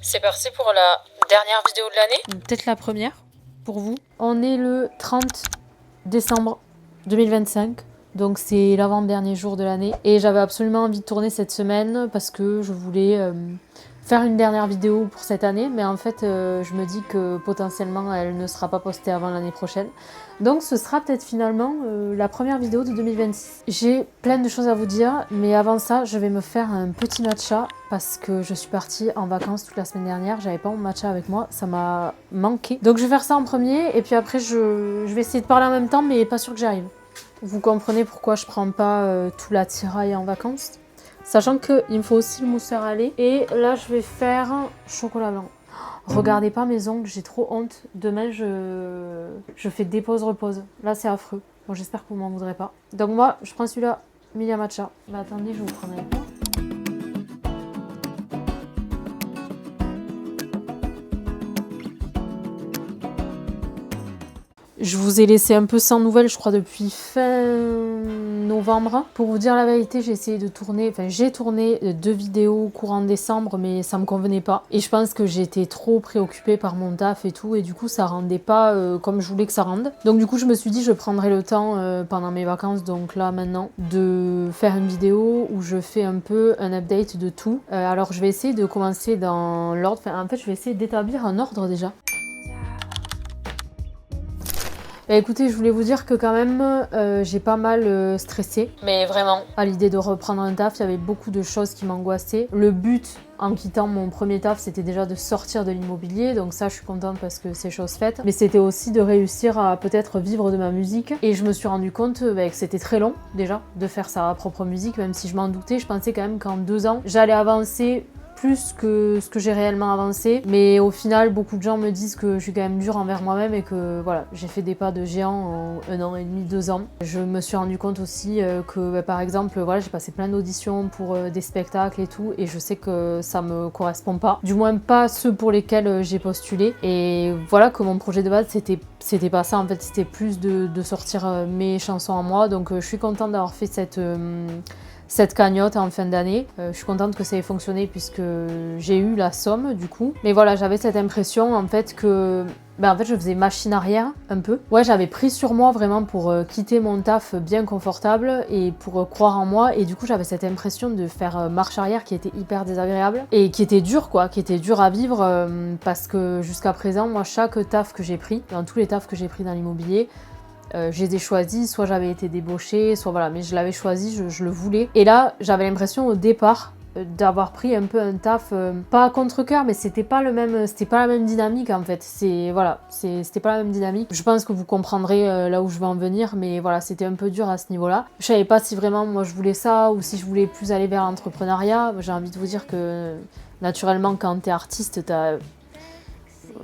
C'est parti pour la dernière vidéo de l'année. Peut-être la première pour vous. On est le 30 décembre 2025. Donc c'est l'avant-dernier jour de l'année. Et j'avais absolument envie de tourner cette semaine parce que je voulais faire une dernière vidéo pour cette année. Mais en fait, je me dis que potentiellement, elle ne sera pas postée avant l'année prochaine. Donc ce sera peut-être finalement la première vidéo de 2026. J'ai plein de choses à vous dire. Mais avant ça, je vais me faire un petit matcha parce que je suis partie en vacances toute la semaine dernière. J'avais pas mon matcha avec moi. Ça m'a manqué. Donc je vais faire ça en premier. Et puis après, je vais essayer de parler en même temps, mais pas sûr que j'y arrive. Vous comprenez pourquoi je prends pas tout l'attirail en vacances. Sachant qu'il me faut aussi le mousseur à lait. Et là, je vais faire chocolat blanc. Regardez pas mes ongles, j'ai trop honte. Demain, je fais dépose-repose. Là, c'est affreux. Bon, j'espère que vous m'en voudrez pas. Donc moi, je prends celui-là, Milia Matcha. Bah attendez, je vais vous prendre avec moi. Je vous ai laissé un peu sans nouvelles, je crois, depuis fin novembre. Pour vous dire la vérité, j'ai tourné 2 vidéos courant décembre, mais ça me convenait pas. Et je pense que j'étais trop préoccupée par mon taf et tout, et du coup, ça rendait pas comme je voulais que ça rende. Donc du coup, je me suis dit, je prendrai le temps pendant mes vacances, donc là, maintenant, de faire une vidéo où je fais un peu un update de tout. Alors, je vais essayer de commencer dans l'ordre. Enfin, en fait, je vais essayer d'établir un ordre déjà. Bah écoutez, je voulais vous dire que quand même, j'ai pas mal stressé. Mais vraiment. À l'idée de reprendre un taf, il y avait beaucoup de choses qui m'angoissaient. Le but, en quittant mon premier taf, c'était déjà de sortir de l'immobilier. Donc ça, je suis contente parce que c'est chose faite. Mais c'était aussi de réussir à peut-être vivre de ma musique. Et je me suis rendu compte que c'était très long, déjà, de faire sa propre musique. Même si je m'en doutais, je pensais quand même qu'en 2 ans, j'allais avancer plus que ce que j'ai réellement avancé, mais au final beaucoup de gens me disent que je suis quand même dure envers moi-même et que voilà, j'ai fait des pas de géant en 1 an et demi, 2 ans. Je me suis rendu compte aussi que par exemple voilà, j'ai passé plein d'auditions pour des spectacles et tout, et je sais que ça me correspond pas, du moins pas ceux pour lesquels j'ai postulé, et voilà que mon projet de base c'était pas ça en fait, c'était plus de sortir mes chansons à moi. Donc je suis contente d'avoir fait cette cagnotte en fin d'année. Je suis contente que ça ait fonctionné puisque j'ai eu la somme du coup. Mais voilà, j'avais cette impression en fait que je faisais machine arrière un peu. Ouais, j'avais pris sur moi vraiment pour quitter mon taf bien confortable et pour croire en moi. Et du coup, j'avais cette impression de faire marche arrière qui était hyper désagréable et qui était dur quoi, qui était dur à vivre parce que jusqu'à présent, moi, chaque taf que j'ai pris, dans tous les tafs que j'ai pris dans l'immobilier, je les ai choisis, soit j'avais été débauchée, soit voilà, mais je l'avais choisi, je le voulais. Et là, j'avais l'impression au départ d'avoir pris un peu un taf, pas à contre-cœur, mais c'était pas la même dynamique en fait. C'était pas la même dynamique. Je pense que vous comprendrez là où je veux en venir, mais voilà, c'était un peu dur à ce niveau-là. Je savais pas si vraiment moi je voulais ça ou si je voulais plus aller vers l'entrepreneuriat. J'ai envie de vous dire que naturellement, quand t'es artiste,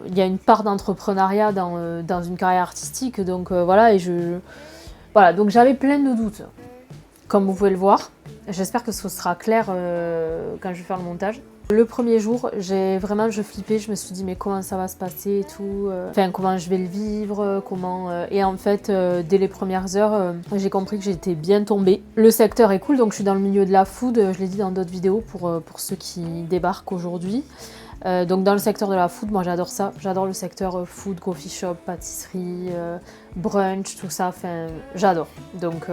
il y a une part d'entrepreneuriat dans une carrière artistique, donc voilà, donc j'avais plein de doutes, comme vous pouvez le voir. J'espère que ce sera clair quand je vais faire le montage. Le premier jour, je flippais, je me suis dit mais comment ça va se passer et tout, comment je vais le vivre, et en fait dès les premières heures, j'ai compris que j'étais bien tombée. Le secteur est cool, donc je suis dans le milieu de la food, je l'ai dit dans d'autres vidéos pour ceux qui débarquent aujourd'hui. Donc dans le secteur de la food, moi j'adore ça, j'adore le secteur food, coffee shop, pâtisserie, brunch, tout ça, j'adore. Donc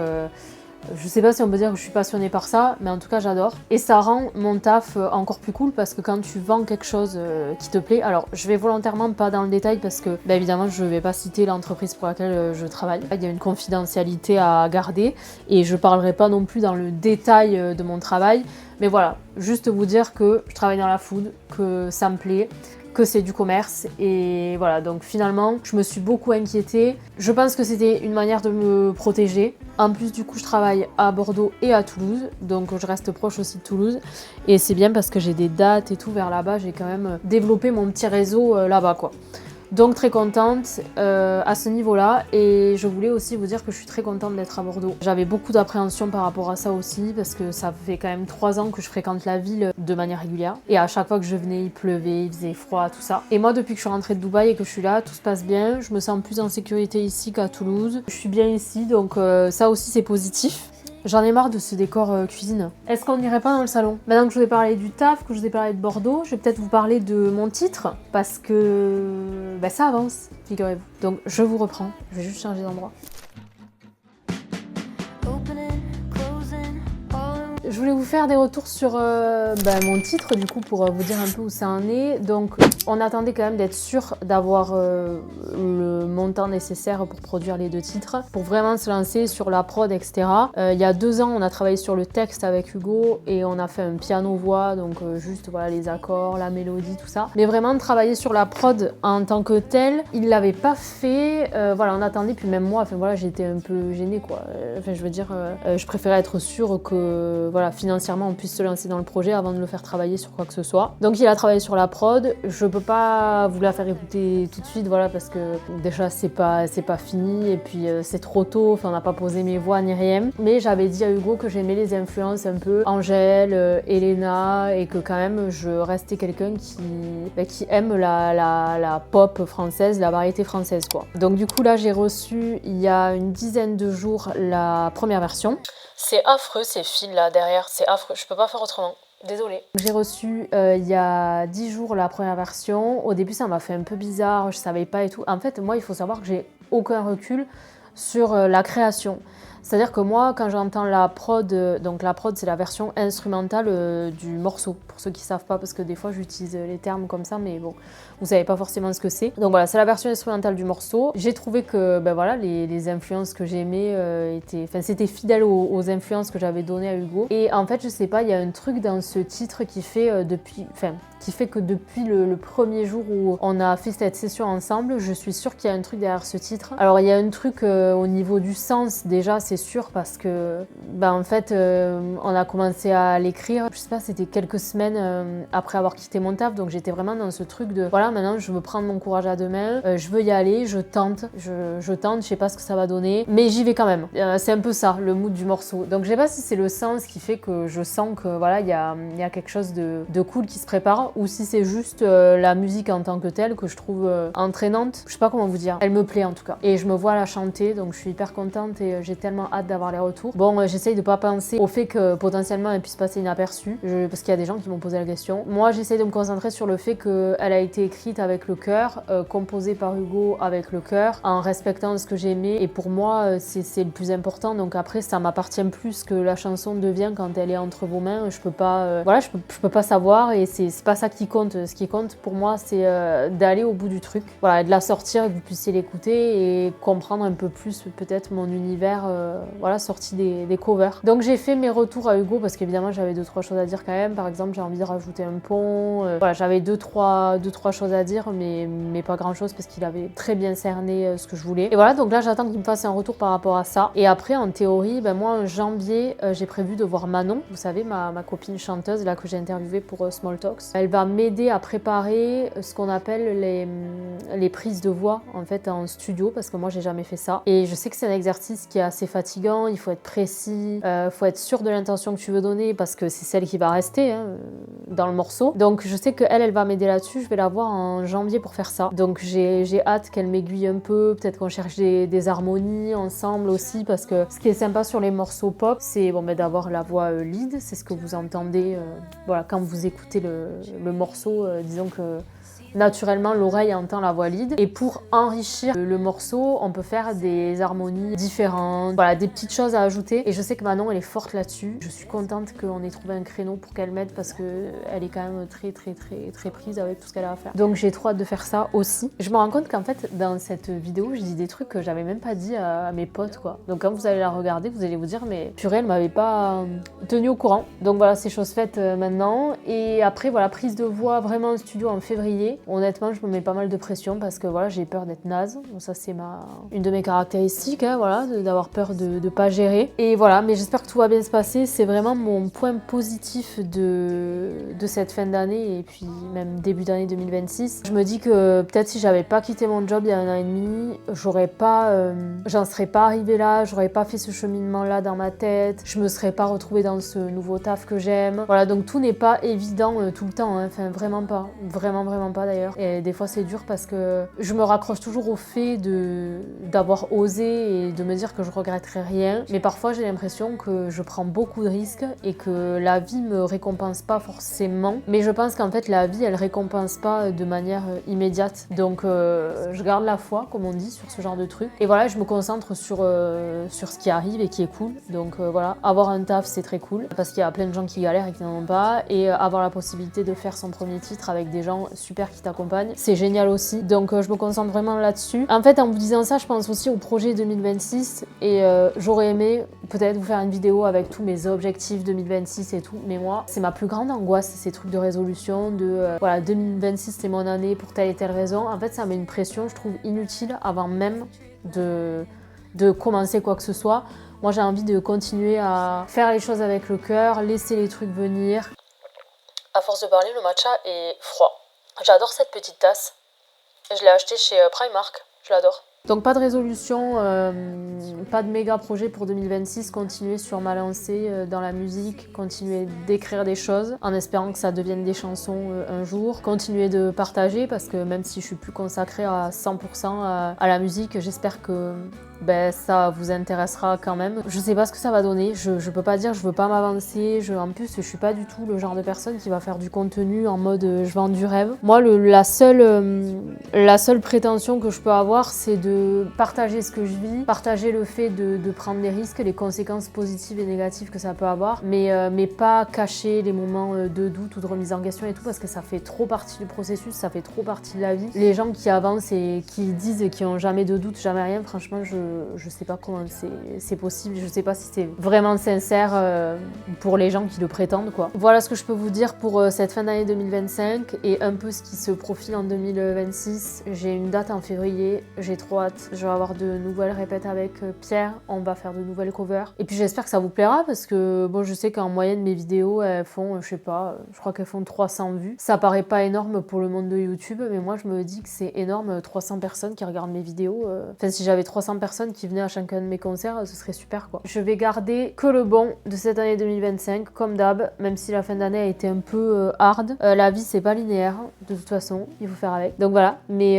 je sais pas si on peut dire que je suis passionnée par ça, mais en tout cas j'adore. Et ça rend mon taf encore plus cool parce que quand tu vends quelque chose qui te plaît, alors je vais volontairement pas dans le détail parce que évidemment je vais pas citer l'entreprise pour laquelle je travaille. Il y a une confidentialité à garder et je parlerai pas non plus dans le détail de mon travail. Mais voilà, juste vous dire que je travaille dans la food, que ça me plaît, que c'est du commerce, et voilà, donc finalement je me suis beaucoup inquiétée. Je pense que c'était une manière de me protéger. En plus du coup je travaille à Bordeaux et à Toulouse, donc je reste proche aussi de Toulouse, et c'est bien parce que j'ai des dates et tout vers là-bas, j'ai quand même développé mon petit réseau là-bas quoi. Donc très contente à ce niveau-là, et je voulais aussi vous dire que je suis très contente d'être à Bordeaux. J'avais beaucoup d'appréhension par rapport à ça aussi, parce que ça fait quand même 3 ans que je fréquente la ville de manière régulière, et à chaque fois que je venais, il pleuvait, il faisait froid, tout ça. Et moi, depuis que je suis rentrée de Dubaï et que je suis là, tout se passe bien, je me sens plus en sécurité ici qu'à Toulouse. Je suis bien ici, donc ça aussi c'est positif. J'en ai marre de ce décor cuisine. Est-ce qu'on n'irait pas dans le salon? Maintenant que je vous ai parlé du taf, que je vous ai parlé de Bordeaux, je vais peut-être vous parler de mon titre parce que bah, ça avance, figurez-vous. Donc je vous reprends, je vais juste changer d'endroit. Je voulais vous faire des retours sur mon titre du coup pour vous dire un peu où ça en est. Donc on attendait quand même d'être sûr d'avoir le montant nécessaire pour produire les 2 titres, pour vraiment se lancer sur la prod, etc. Il y a 2 ans on a travaillé sur le texte avec Hugo et on a fait un piano-voix, donc juste voilà, les accords, la mélodie, tout ça. Mais vraiment travailler sur la prod en tant que tel, il l'avait pas fait. Voilà, on attendait, puis même moi, enfin voilà, j'étais un peu gênée quoi. Enfin je veux dire, je préférais être sûre que voilà, financièrement on puisse se lancer dans le projet avant de le faire travailler sur quoi que ce soit. Donc il a travaillé sur la prod, je peux pas vous la faire écouter tout de suite, voilà, parce que déjà c'est pas fini et puis c'est trop tôt, enfin on n'a pas posé mes voix ni rien. Mais j'avais dit à Hugo que j'aimais les influences un peu Angèle, Elena, et que quand même je restais quelqu'un qui aime la pop française, la variété française quoi. Donc du coup là j'ai reçu il y a une dizaine de jours la première version. C'est affreux ces fils là derrière, c'est affreux, je peux pas faire autrement. Désolée. J'ai reçu il y a 10 jours la première version. Au début ça m'a fait un peu bizarre, je savais pas et tout. En fait moi il faut savoir que j'ai aucun recul sur la création. C'est-à-dire que moi, quand j'entends la prod, donc la prod c'est la version instrumentale du morceau, pour ceux qui savent pas, parce que des fois j'utilise les termes comme ça, mais bon, vous savez pas forcément ce que c'est. Donc voilà, c'est la version instrumentale du morceau. J'ai trouvé que ben voilà, les influences que j'aimais c'était fidèle aux influences que j'avais données à Hugo. Et en fait, je sais pas, il y a un truc dans ce titre qui fait que depuis le premier jour où on a fait cette session ensemble, je suis sûre qu'il y a un truc derrière ce titre. Alors il y a un truc au niveau du sens déjà, c'est sûr, parce que en fait on a commencé à l'écrire, je sais pas, c'était quelques semaines après avoir quitté mon taf, donc j'étais vraiment dans ce truc de voilà, maintenant je veux prendre mon courage à deux mains, je veux y aller, je tente, je sais pas ce que ça va donner, mais j'y vais quand même. C'est un peu ça le mood du morceau. Donc je sais pas si c'est le sens qui fait que je sens que voilà, il y a quelque chose de cool qui se prépare, ou si c'est juste la musique en tant que telle que je trouve entraînante. Je sais pas comment vous dire, elle me plaît en tout cas. Et je me vois la chanter, donc je suis hyper contente et j'ai tellement hâte d'avoir les retours. Bon, j'essaye de pas penser au fait que potentiellement elle puisse passer inaperçue, parce qu'il y a des gens qui m'ont posé la question. Moi, j'essaye de me concentrer sur le fait qu'elle a été écrite avec le cœur, composée par Hugo avec le cœur, en respectant ce que j'aimais. Et pour moi, c'est le plus important. Donc après, ça m'appartient plus ce que la chanson devient quand elle est entre vos mains. Je peux pas, je peux pas savoir, et c'est pas ça qui compte. Ce qui compte pour moi, c'est d'aller au bout du truc, voilà, et de la sortir, et que vous puissiez l'écouter et comprendre un peu plus peut-être mon univers, voilà, sorti des covers. Donc j'ai fait mes retours à Hugo parce qu'évidemment j'avais 2-3 choses à dire quand même. Par exemple, j'ai envie de rajouter un pont, voilà, j'avais 2-3 choses à dire, mais pas grand chose, parce qu'il avait très bien cerné ce que je voulais. Et voilà, donc là j'attends qu'il me fasse un retour par rapport à ça. Et après, en théorie, moi en janvier, j'ai prévu de voir Manon, vous savez, ma copine chanteuse là que j'ai interviewée pour Small Talks. Elle va m'aider à préparer ce qu'on appelle les prises de voix en fait en studio, parce que moi j'ai jamais fait ça. Et je sais que c'est un exercice qui est assez fatigant, il faut être précis, faut être sûr de l'intention que tu veux donner, parce que c'est celle qui va rester dans le morceau. Donc je sais qu'elle va m'aider là-dessus, je vais la voir en janvier pour faire ça. Donc j'ai hâte qu'elle m'aiguille un peu, peut-être qu'on cherche des harmonies ensemble aussi, parce que ce qui est sympa sur les morceaux pop, c'est d'avoir la voix lead, c'est ce que vous entendez voilà, quand vous écoutez le morceau, disons que naturellement l'oreille entend la voix lead, et pour enrichir le morceau on peut faire des harmonies différentes, voilà, des petites choses à ajouter. Et je sais que Manon elle est forte là-dessus, je suis contente qu'on ait trouvé un créneau pour qu'elle m'aide, parce qu'elle est quand même très prise avec tout ce qu'elle a à faire. Donc j'ai trop hâte de faire ça aussi. Je me rends compte qu'en fait dans cette vidéo je dis des trucs que j'avais même pas dit à mes potes quoi. Donc quand vous allez la regarder, vous allez vous dire mais purée, elle m'avait pas tenu au courant. Donc voilà, c'est chose faite maintenant. Et après voilà, prise de voix vraiment en studio en février. Honnêtement, je me mets pas mal de pression parce que voilà, j'ai peur d'être naze. Donc ça c'est une de mes caractéristiques, voilà, d'avoir peur de pas gérer. Et voilà, mais j'espère que tout va bien se passer. C'est vraiment mon point positif de cette fin d'année et puis même début d'année 2026. Je me dis que peut-être si j'avais pas quitté mon job il y a 1 an et demi, j'en serais pas arrivée là, j'aurais pas fait ce cheminement là dans ma tête, je me serais pas retrouvée dans ce nouveau taf que j'aime. Voilà, donc tout n'est pas évident tout le temps, hein. Enfin vraiment pas d'ailleurs. Et des fois c'est dur parce que je me raccroche toujours au fait d'avoir osé et de me dire que je regretterai rien. Mais parfois j'ai l'impression que je prends beaucoup de risques et que la vie me récompense pas forcément. Mais je pense qu'en fait la vie elle récompense pas de manière immédiate. Donc je garde la foi, comme on dit, sur ce genre de truc. Et voilà, je me concentre sur ce qui arrive et qui est cool. Donc voilà, avoir un taf c'est très cool parce qu'il y a plein de gens qui galèrent et qui n'en ont pas. Et avoir la possibilité de faire son premier titre avec des gens super qui t'accompagnent, c'est génial aussi. Donc je me concentre vraiment là-dessus. En fait, en vous disant ça, je pense aussi au projet 2026 et j'aurais aimé peut-être vous faire une vidéo avec tous mes objectifs 2026 et tout. Mais moi, c'est ma plus grande angoisse, ces trucs de résolution, voilà, 2026 c'est mon année pour telle et telle raison. En fait, ça met une pression, je trouve, inutile avant même de commencer quoi que ce soit. Moi, j'ai envie de continuer à faire les choses avec le cœur, laisser les trucs venir. À force de parler, le matcha est froid. J'adore cette petite tasse. Je l'ai achetée chez Primark. Je l'adore. Donc pas de résolution, pas de méga projet pour 2026, continuer sur ma lancée dans la musique, continuer d'écrire des choses en espérant que ça devienne des chansons un jour, continuer de partager parce que même si je suis plus consacrée à 100% à la musique, j'espère que ça vous intéressera quand même. Je sais pas ce que ça va donner, je peux pas dire, je veux pas m'avancer, en plus je suis pas du tout le genre de personne qui va faire du contenu en mode je vends du rêve. Moi la seule prétention que je peux avoir c'est de partager ce que je vis, partager le fait de prendre des risques, les conséquences positives et négatives que ça peut avoir, mais pas cacher les moments de doute ou de remise en question et tout parce que ça fait trop partie du processus, ça fait trop partie de la vie. Les gens qui avancent et qui disent qu'ils n'ont jamais de doute, jamais rien, franchement je sais pas comment c'est possible, je sais pas si c'est vraiment sincère pour les gens qui le prétendent quoi. Voilà ce que je peux vous dire pour cette fin d'année 2025 et un peu ce qui se profile en 2026. J'ai une date en février, j'ai trop hâte. Je vais avoir de nouvelles répètes avec Pierre, on va faire de nouvelles covers. Et puis j'espère que ça vous plaira parce que bon, je sais qu'en moyenne mes vidéos elles font, je sais pas, je crois qu'elles font 300 vues. Ça paraît pas énorme pour le monde de YouTube, mais moi je me dis que c'est énorme, 300 personnes qui regardent mes vidéos. Enfin si j'avais 300 personnes qui venaient à chacun de mes concerts, ce serait super quoi. Je vais garder que le bon de cette année 2025, comme d'hab, même si la fin d'année a été un peu hard. La vie c'est pas linéaire, de toute façon, il faut faire avec. Donc voilà, mais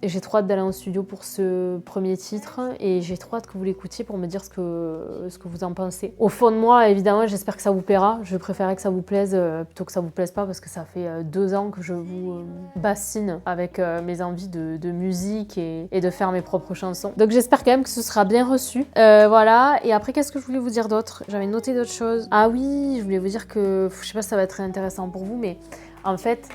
j'ai trop hâte d'aller en studio pour ce premier titre et j'ai trop hâte que vous l'écoutiez pour me dire ce que vous en pensez. Au fond de moi, évidemment, j'espère que ça vous plaira. Je préférerais que ça vous plaise plutôt que ça vous plaise pas parce que ça fait 2 ans que je vous bassine avec mes envies de musique et de faire mes propres chansons. Donc j'espère quand même que ce sera bien reçu. Voilà, et après qu'est-ce que je voulais vous dire d'autre? J'avais noté d'autres choses. Ah oui, je voulais vous dire que, je sais pas si ça va être très intéressant pour vous, mais en fait,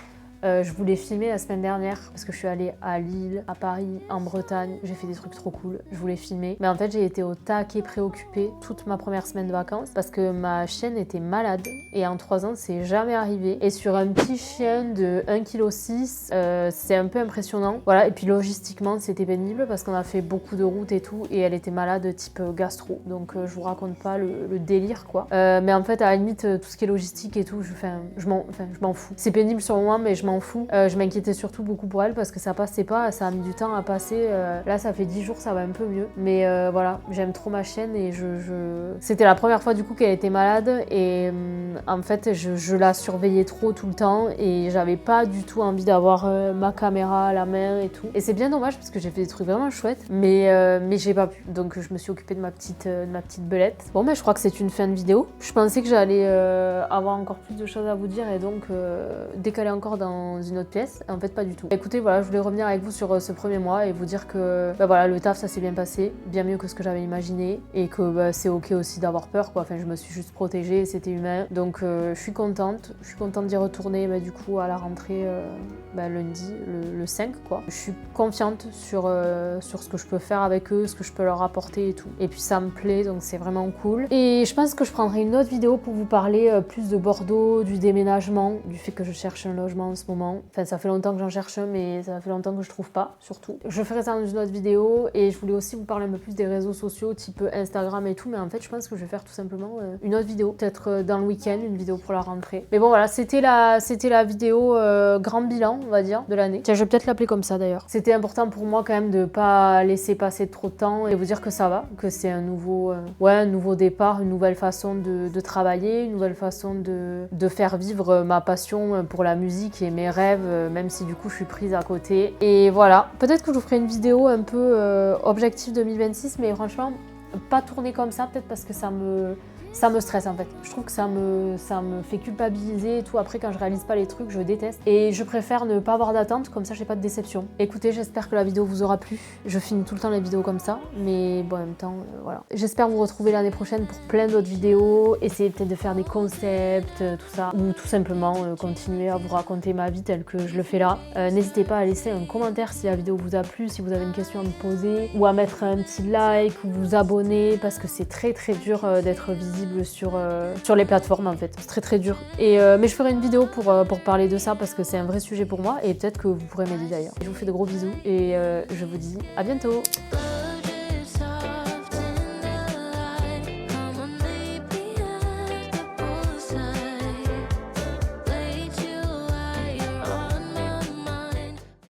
je voulais filmer la semaine dernière parce que je suis allée à Lille, à Paris, en Bretagne. J'ai fait des trucs trop cool. Je voulais filmer. Mais en fait, j'ai été au taquet préoccupée toute ma première semaine de vacances parce que ma chienne était malade et en 3 ans, c'est jamais arrivé. Et sur un petit chien de 1,6 kg, c'est un peu impressionnant. Voilà. Et puis logistiquement, c'était pénible parce qu'on a fait beaucoup de routes et tout et elle était malade type gastro. Donc je vous raconte pas le délire quoi. Mais en fait, à la limite, tout ce qui est logistique et tout, je m'en fous. C'est pénible sur le moment, mais je m'en fous. Je m'inquiétais surtout beaucoup pour elle parce que ça passait pas, ça a mis du temps à passer. Là, ça fait 10 jours, ça va un peu mieux. Mais voilà, j'aime trop ma chienne et c'était la première fois du coup qu'elle était malade et en fait, je la surveillais trop tout le temps et j'avais pas du tout envie d'avoir ma caméra à la main et tout. Et c'est bien dommage parce que j'ai fait des trucs vraiment chouettes, mais j'ai pas pu. Donc je me suis occupée de ma petite belette. Bon, mais je crois que c'est une fin de vidéo. Je pensais que j'allais avoir encore plus de choses à vous dire et donc décaler encore dans une autre pièce. En fait, pas du tout. Écoutez, voilà, je voulais revenir avec vous sur ce premier mois et vous dire que voilà, le taf ça s'est bien passé, bien mieux que ce que j'avais imaginé et que c'est ok aussi d'avoir peur quoi. Enfin, je me suis juste protégée, c'était humain. Donc je suis contente d'y retourner du coup à la rentrée lundi, le 5 quoi. Je suis confiante sur ce que je peux faire avec eux, ce que je peux leur apporter et tout. Et puis ça me plaît, donc c'est vraiment cool. Et je pense que je prendrai une autre vidéo pour vous parler plus de Bordeaux, du déménagement, du fait que je cherche un logement en ce moment. Enfin, ça fait longtemps que j'en cherche un, mais ça fait longtemps que je trouve pas, surtout. Je ferai ça dans une autre vidéo et je voulais aussi vous parler un peu plus des réseaux sociaux, type Instagram et tout, mais en fait, je pense que je vais faire tout simplement une autre vidéo, peut-être dans le week-end, une vidéo pour la rentrée. Mais bon, voilà, c'était la vidéo grand bilan, on va dire, de l'année. Tiens, je vais peut-être l'appeler comme ça d'ailleurs. C'était important pour moi quand même de pas laisser passer trop de temps et vous dire que ça va, que c'est un nouveau départ, une nouvelle façon de travailler, une nouvelle façon de faire vivre ma passion pour la musique et mes rêves, même si du coup je suis prise à côté. Et voilà, peut-être que je vous ferai une vidéo un peu objectif 2026, mais franchement, pas tourner comme ça, peut-être parce que ça me stresse en fait. Je trouve que ça me fait culpabiliser et tout. Après, quand je réalise pas les trucs, je déteste. Et je préfère ne pas avoir d'attente, comme ça j'ai pas de déception. Écoutez, j'espère que la vidéo vous aura plu. Je finis tout le temps les vidéos comme ça, mais bon, en même temps, voilà. J'espère vous retrouver l'année prochaine pour plein d'autres vidéos, essayer peut-être de faire des concepts, tout ça, ou tout simplement continuer à vous raconter ma vie telle que je le fais là. N'hésitez pas à laisser un commentaire si la vidéo vous a plu, si vous avez une question à me poser, ou à mettre un petit like, ou vous abonner, parce que c'est très dur d'être visible sur les plateformes en fait, c'est très dur. Mais je ferai une vidéo pour parler de ça parce que c'est un vrai sujet pour moi et peut-être que vous pourrez m'aider d'ailleurs. Je vous fais de gros bisous et je vous dis à bientôt.